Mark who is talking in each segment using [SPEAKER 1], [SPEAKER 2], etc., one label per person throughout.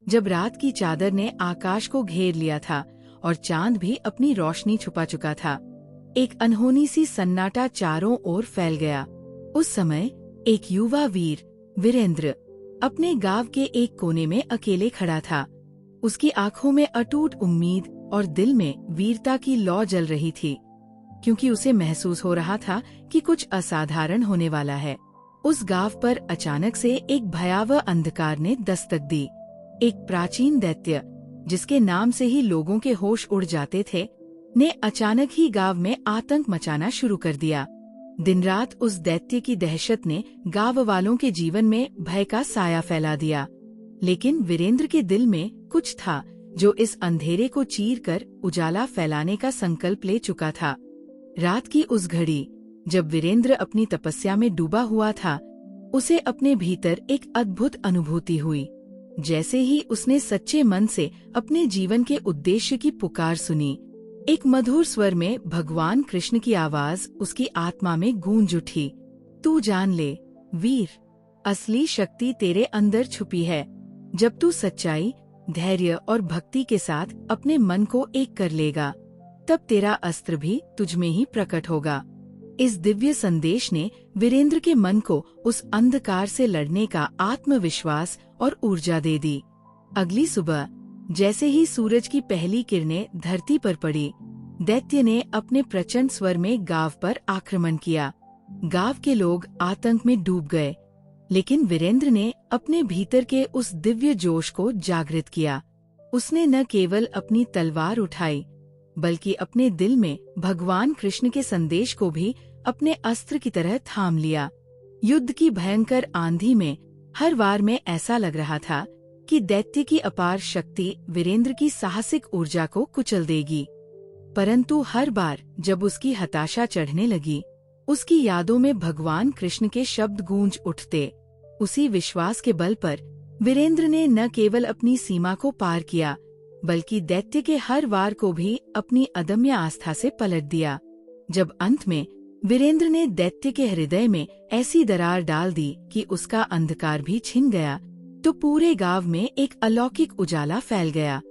[SPEAKER 1] जब रात की चादर ने आकाश को घेर लिया था और चांद भी अपनी रोशनी छुपा चुका था, एक अनहोनी सी सन्नाटा चारों ओर फैल गया। उस समय एक युवा वीर वीरेंद्र अपने गांव के एक कोने में अकेले खड़ा था। उसकी आंखों में अटूट उम्मीद और दिल में वीरता की लौ जल रही थी, क्योंकि उसे महसूस हो रहा था कि कुछ असाधारण होने वाला है। उस गांव पर अचानक से एक भयावह अंधकार ने दस्तक दी। एक प्राचीन दैत्य, जिसके नाम से ही लोगों के होश उड़ जाते थे, ने अचानक ही गांव में आतंक मचाना शुरू कर दिया। दिन रात उस दैत्य की दहशत ने गांव वालों के जीवन में भय का साया फैला दिया। लेकिन वीरेंद्र के दिल में कुछ था जो इस अंधेरे को चीरकर उजाला फैलाने का संकल्प ले चुका था। रात की उस घड़ी, जब वीरेंद्र अपनी तपस्या में डूबा हुआ था, उसे अपने भीतर एक अद्भुत अनुभूति हुई। जैसे ही उसने सच्चे मन से अपने जीवन के उद्देश्य की पुकार सुनी, एक मधुर स्वर में भगवान कृष्ण की आवाज उसकी आत्मा में गूंज उठी। तू जान ले वीर, असली शक्ति तेरे अंदर छुपी है। जब तू सच्चाई, धैर्य और भक्ति के साथ अपने मन को एक कर लेगा, तब तेरा अस्त्र भी तुझ में ही प्रकट होगा। इस दिव्य संदेश ने वीरेंद्र के मन को उस अंधकार से लड़ने का आत्मविश्वास और ऊर्जा दे दी। अगली सुबह जैसे ही सूरज की पहली किरणें धरती पर पड़ी, दैत्य ने अपने प्रचंड स्वर में गांव पर आक्रमण किया। गांव के लोग आतंक में डूब गए, लेकिन वीरेंद्र ने अपने भीतर के उस दिव्य जोश को जागृत किया। उसने न केवल अपनी तलवार उठाई, बल्कि अपने दिल में भगवान कृष्ण के संदेश को भी अपने अस्त्र की तरह थाम लिया। युद्ध की भयंकर आंधी में हर वार में ऐसा लग रहा था कि दैत्य की अपार शक्ति वीरेंद्र की साहसिक ऊर्जा को कुचल देगी। परंतु हर बार जब उसकी हताशा चढ़ने लगी, उसकी यादों में भगवान कृष्ण के शब्द गूंज उठते। उसी विश्वास के बल पर वीरेंद्र ने न केवल अपनी सीमा को पार किया, बल्कि दैत्य के हर वार को भी अपनी अदम्य आस्था से पलट दिया। जब अंत में वीरेंद्र ने दैत्य के हृदय में ऐसी दरार डाल दी कि उसका अंधकार भी छिन गया, तो पूरे गांव में एक अलौकिक उजाला फैल गया।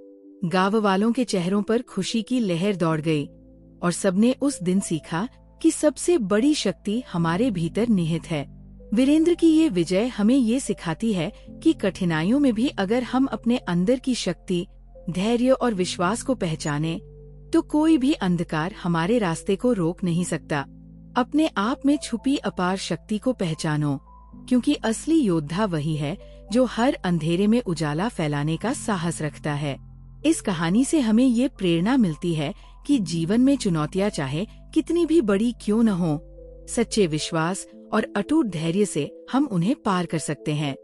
[SPEAKER 1] गांव वालों के चेहरों पर खुशी की लहर दौड़ गई और सबने उस दिन सीखा कि सबसे बड़ी शक्ति हमारे भीतर निहित है। वीरेंद्र की ये विजय हमें ये सिखाती है कि कठिनाइयों में भी अगर हम अपने अंदर की शक्ति, धैर्य और विश्वास को पहचाने, तो कोई भी अंधकार हमारे रास्ते को रोक नहीं सकता। अपने आप में छुपी अपार शक्ति को पहचानो, क्योंकि असली योद्धा वही है जो हर अंधेरे में उजाला फैलाने का साहस रखता है। इस कहानी से हमें ये प्रेरणा मिलती है कि जीवन में चुनौतियां चाहे कितनी भी बड़ी क्यों न हो, सच्चे विश्वास और अटूट धैर्य से हम उन्हें पार कर सकते हैं।